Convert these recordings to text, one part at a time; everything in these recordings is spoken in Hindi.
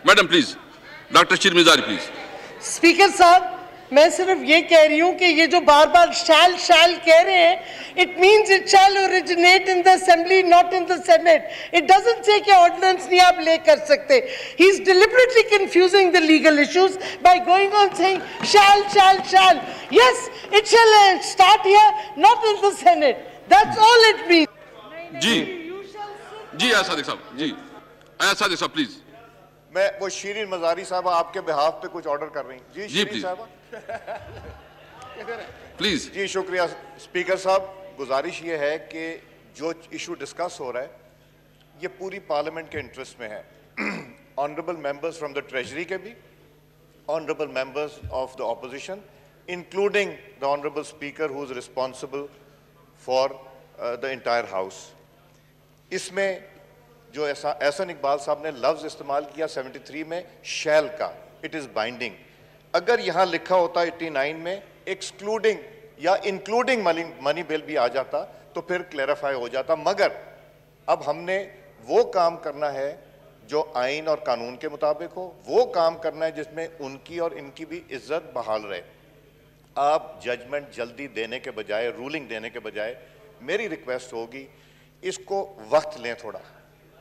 Madam please, doctor Shireen Mazari please. Speaker साहब, मैं सिर्फ ये कह रही हूँ कि ये जो बार बार शैल कह रहे हैं, it means it shall originate in the assembly, not in the senate. It doesn't say कि ऑर्डिनेंस नहीं आप ले कर सकते। He is deliberately confusing the legal issues by going on saying shall. Yes, it shall start here, not in the senate. That's all it means. जी आया सादिक साहब, जी आया सादिक साहब प्लीज। मैं वो शीरीन मजारी साहब आपके बिहाफ पे कुछ ऑर्डर कर रही हैं। जी प्लीज साहब प्लीज। जी शुक्रिया स्पीकर साहब। गुजारिश ये है कि जो इशू डिस्कस हो रहा है ये पूरी पार्लियामेंट के इंटरेस्ट में है। Honourable members from the treasury के भी, honourable members of the opposition, including the honourable speaker who is responsible for the entire house. इसमें जो एहसन इकबाल साहब ने लफ्ज इस्तेमाल किया 73 में शैल का, इट इज बाइंडिंग। अगर यहां लिखा होता 89 में एक्सक्लूडिंग या इंक्लूडिंग मनी बिल भी आ जाता तो फिर क्लैरिफाई हो जाता। मगर अब हमने वो काम करना है जो आइन और कानून के मुताबिक हो, वो काम करना है जिसमें उनकी और इनकी भी इज्जत बहाल रहे। आप जजमेंट जल्दी देने के बजाय, रूलिंग देने के बजाय, मेरी रिक्वेस्ट होगी इसको वक्त लें, थोड़ा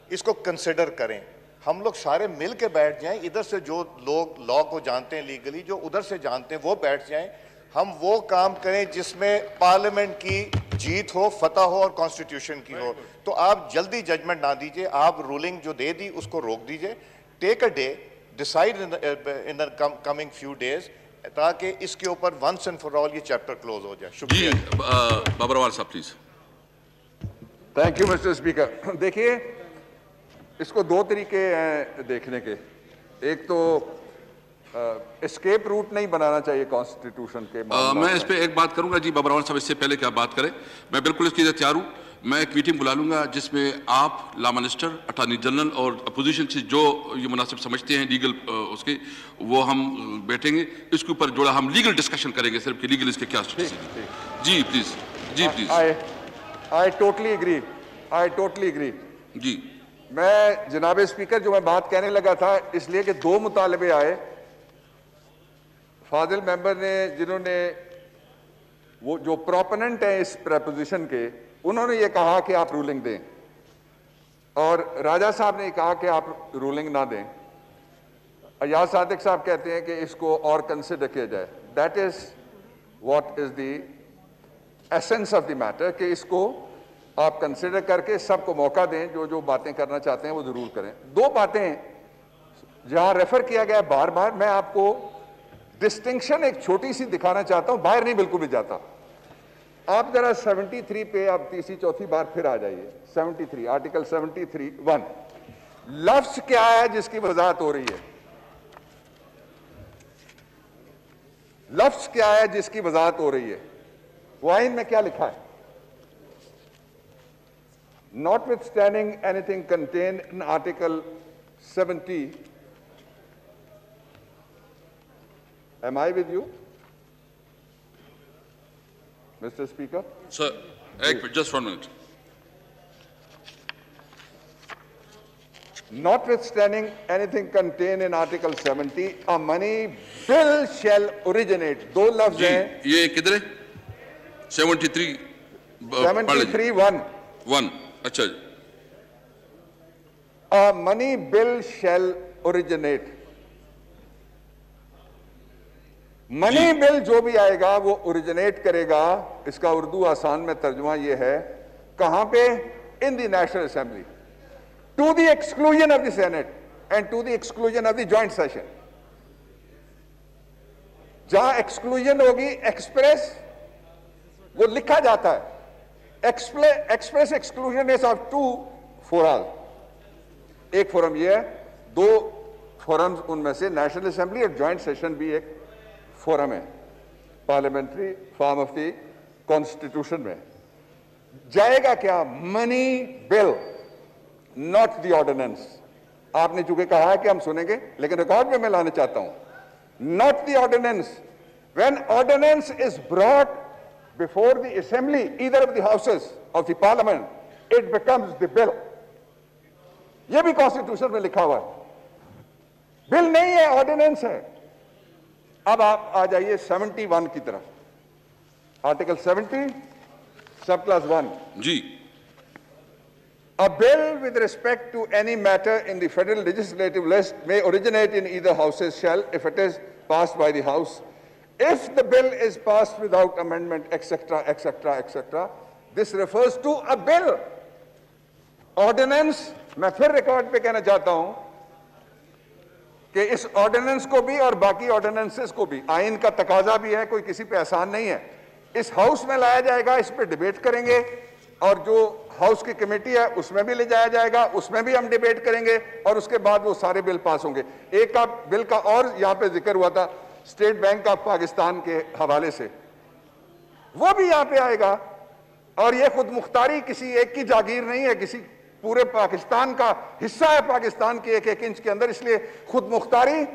इसको कंसिडर करें। हम लोग सारे मिल के बैठ जाएं, इधर से जो लोग लॉ को जानते हैं लीगली, जो उधर से जानते हैं वो बैठ जाएं। हम वो काम करें जिसमें पार्लियामेंट की जीत हो, फतह हो और कॉन्स्टिट्यूशन की हो। तो आप जल्दी जजमेंट ना दीजिए, आप रूलिंग जो दे दी उसको रोक दीजिए। Take a day, decide in the coming few days, ताकि इसके ऊपर वंस एंड फॉर ऑल ये चैप्टर क्लोज हो जाए। शुक्रिया। बाबरवाल साहब please. Thank you mister speaker. देखिए, इसको दो तरीके हैं देखने के। एक तो एस्केप रूट नहीं बनाना चाहिए कॉन्स्टिट्यूशन के। मैं इस पे एक बात करूंगा जी बाबरवाल साहब, इससे पहले क्या बात करें, मैं बिल्कुल इसके लिए तैयार हूं। मैं एक मीटिंग बुला लूंगा जिसमें आप, लॉ मिनिस्टर, अटॉर्नी जनरल और अपोजिशन से जो ये मुनासिब समझते हैं लीगल उसके, वो हम बैठेंगे, इसके ऊपर जोड़ा हम लीगल डिस्कशन करेंगे सिर्फ कि लीगल इसके क्या। जी प्लीज, जी प्लीज। आई टोटली एग्री जी। मैं जनाब स्पीकर, जो मैं बात कहने लगा था इसलिए कि दो मुतालबे आए फाजिल मेंबर ने, जिन्होंने वो जो प्रोपोनेंट है इस प्रपोजिशन के, उन्होंने ये कहा कि आप रूलिंग दें, और राजा साहब ने कहा कि आप रूलिंग ना दें। अयाज सादिक साहब कहते हैं कि इसको और कंसिडर किया जाए। That is what is the essence of the matter, कि इसको आप कंसिडर करके सबको मौका दें, जो जो बातें करना चाहते हैं वो जरूर करें। दो बातें जहां रेफर किया गया बार बार, मैं आपको डिस्टिंक्शन एक छोटी सी दिखाना चाहता हूं, बाहर नहीं बिल्कुल भी जाता। आप जरा 73 पे आप तीसरी चौथी बार फिर आ जाइए। 73 आर्टिकल 73(1) लफ्ज क्या है जिसकी वजाहत हो रही है? लफ्ज क्या है जिसकी वजाहत हो रही है? वो आइन में क्या लिखा है? Notwithstanding anything contained in Article 70, am I with you, Mr. Speaker? Sir, just 1 minute. Notwithstanding anything contained in Article 70, a money bill shall originate. दो लफ्ज हैं। ये किधर है? 73 73(1). अच्छा। A money bill shall originate. Money bill जो भी आएगा वो ओरिजिनेट करेगा। इसका उर्दू आसान में तर्जुमा ये है, कहां पे? In the national assembly, to the exclusion of the senate and to the exclusion of the joint session. जहां एक्सक्लूजन होगी, एक्सप्रेस वो लिखा जाता है, express exclusion is of 2 forum. एक फोरम ये है, 2 फोरम्स उनमें से नेशनल असेंबली और जॉइंट सेशन भी एक फोरम है parliamentary form of the constitution में। जाएगा क्या? Money bill, not the ordinance. आपने चूंकि कहा है कि हम सुनेंगे, लेकिन रिकॉर्ड में मैं लाना चाहता हूं, not the ordinance. When ordinance is brought before the assembly, either of the houses of the parliament, it becomes the bill. ये भी कॉन्स्टिट्यूशन में लिखा हुआ है। बिल नहीं है, ऑर्डिनेंस है। अब आप आ जाइए 71 की तरफ, आर्टिकल 70 सब क्लास 1 जी। A bill with respect to any matter in the federal legislative list may originate in either houses shall, if it is passed by the house, if the bill is passed without amendment, etc., etc., etc., this refers to a bill. Ordinance, मैं फिर रिकॉर्ड पे कहना चाहता हूं कि इस ऑर्डिनेंस को भी और बाकी ऑर्डिनेंसेस को भी आइन का तकाजा भी है, कोई किसी पे आसान नहीं है। इस हाउस में लाया जाएगा, इस पे डिबेट करेंगे और जो हाउस की कमेटी है उसमें भी ले जाया जाएगा, उसमें भी हम डिबेट करेंगे और उसके बाद वो सारे बिल पास होंगे। एक का बिल का और यहां पे जिक्र हुआ था स्टेट बैंक ऑफ पाकिस्तान के हवाले से, वो भी यहां पे आएगा। और ये खुद मुख्तारी किसी एक की जागीर नहीं है, किसी पूरे पाकिस्तान का हिस्सा है, पाकिस्तान के एक एक इंच के अंदर, इसलिए खुद मुख्तारी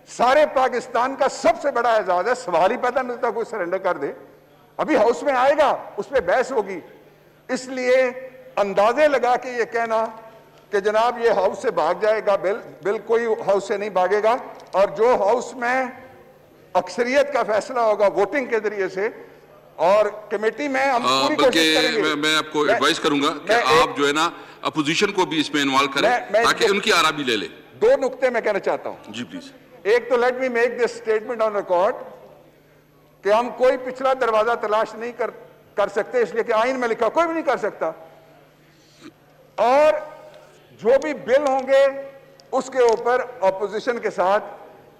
सारे पाकिस्तान का सबसे बड़ा एजाज है। सवाल ही पैदा नहीं होता कोई सरेंडर कर दे। अभी हाउस में आएगा, उस पर बहस होगी। इसलिए अंदाजे लगा के ये कहना कि जनाब ये हाउस से भाग जाएगा बिल कोई हाउस से नहीं भागेगा। और जो हाउस में अक्सरियत का फैसला होगा वोटिंग के जरिए से और कमेटी में हम पूरी कोशिश करेंगे। मैं आपको एडवाइस करूंगा कि आप जो है ना अपोजिशन को भी इसमें इन्वॉल्व करें ताकि उनकी आरा भी ले ले। दो नुक्ते मैं कहना चाहता हूं जी प्लीज। एक तो let me make this statement on record कि हम कोई पिछला दरवाजा तलाश नहीं कर सकते, इसलिए कि आइन में लिखा कोई भी नहीं कर सकता। और जो भी बिल होंगे उसके ऊपर ऑपोजिशन के साथ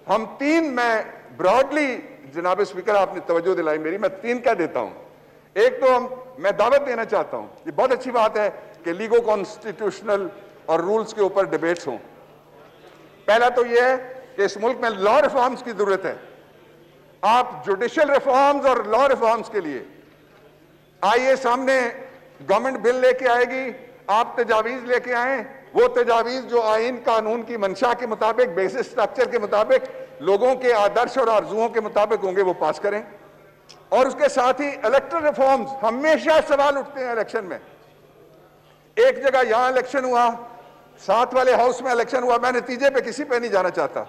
हम तीन, मैं ब्रॉडली जनाब स्पीकर आपने तवज्जो दिलाई मेरी, मैं तीन कह देता हूं। एक तो मैं दावत देना चाहता हूं, ये बहुत अच्छी बात है कि लीगो कॉन्स्टिट्यूशनल और रूल्स के ऊपर डिबेट्स हों। पहला तो यह है कि इस मुल्क में लॉ रिफॉर्म्स की जरूरत है। आप जुडिशियल रिफॉर्म्स और लॉ रिफॉर्म्स के लिए आइए, सामने गवर्नमेंट बिल लेके आएगी, आप तजावीज लेके आए, वो तजावीज जो आइन कानून की मंशा के मुताबिक, बेसिस स्ट्रक्चर के मुताबिक, लोगों के आदर्श और आरजुओं के मुताबिक होंगे, वो पास करें। और उसके साथ ही इलेक्टोरल रिफॉर्म्स, हमेशा सवाल उठते हैं इलेक्शन में। एक जगह यहां इलेक्शन हुआ, साथ वाले हाउस में इलेक्शन हुआ, मैं नतीजे पे किसी पे नहीं जाना चाहता।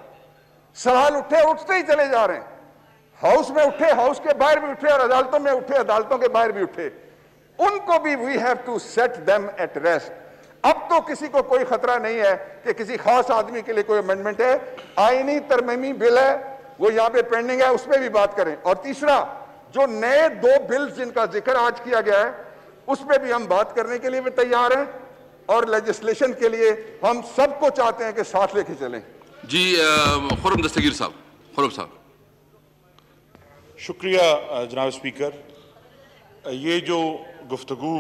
सवाल उठते ही चले जा रहे हैं। हाउस में उठे, हाउस के बाहर भी उठे, और अदालतों में उठे, अदालतों के बाहर भी उठे। उनको भी we have to set them at rest. अब तो किसी को कोई खतरा नहीं है कि किसी खास आदमी के लिए कोई अमेंडमेंट है। आईनी तरमीमी बिल है, वो यहां पे पेंडिंग है, उसमें भी बात करें। और तीसरा, जो नए दो बिल्स जिनका जिक्र आज किया गया है, उसमें भी हम बात करने के लिए भी तैयार हैं और लेजिस्लेशन के लिए हम सबको चाहते हैं कि साथ लेके चलें। जी खुर्रम दस्तगीर साहब। खुर्रम साहब। शुक्रिया जनाब स्पीकर। ये जो गुफ्तगू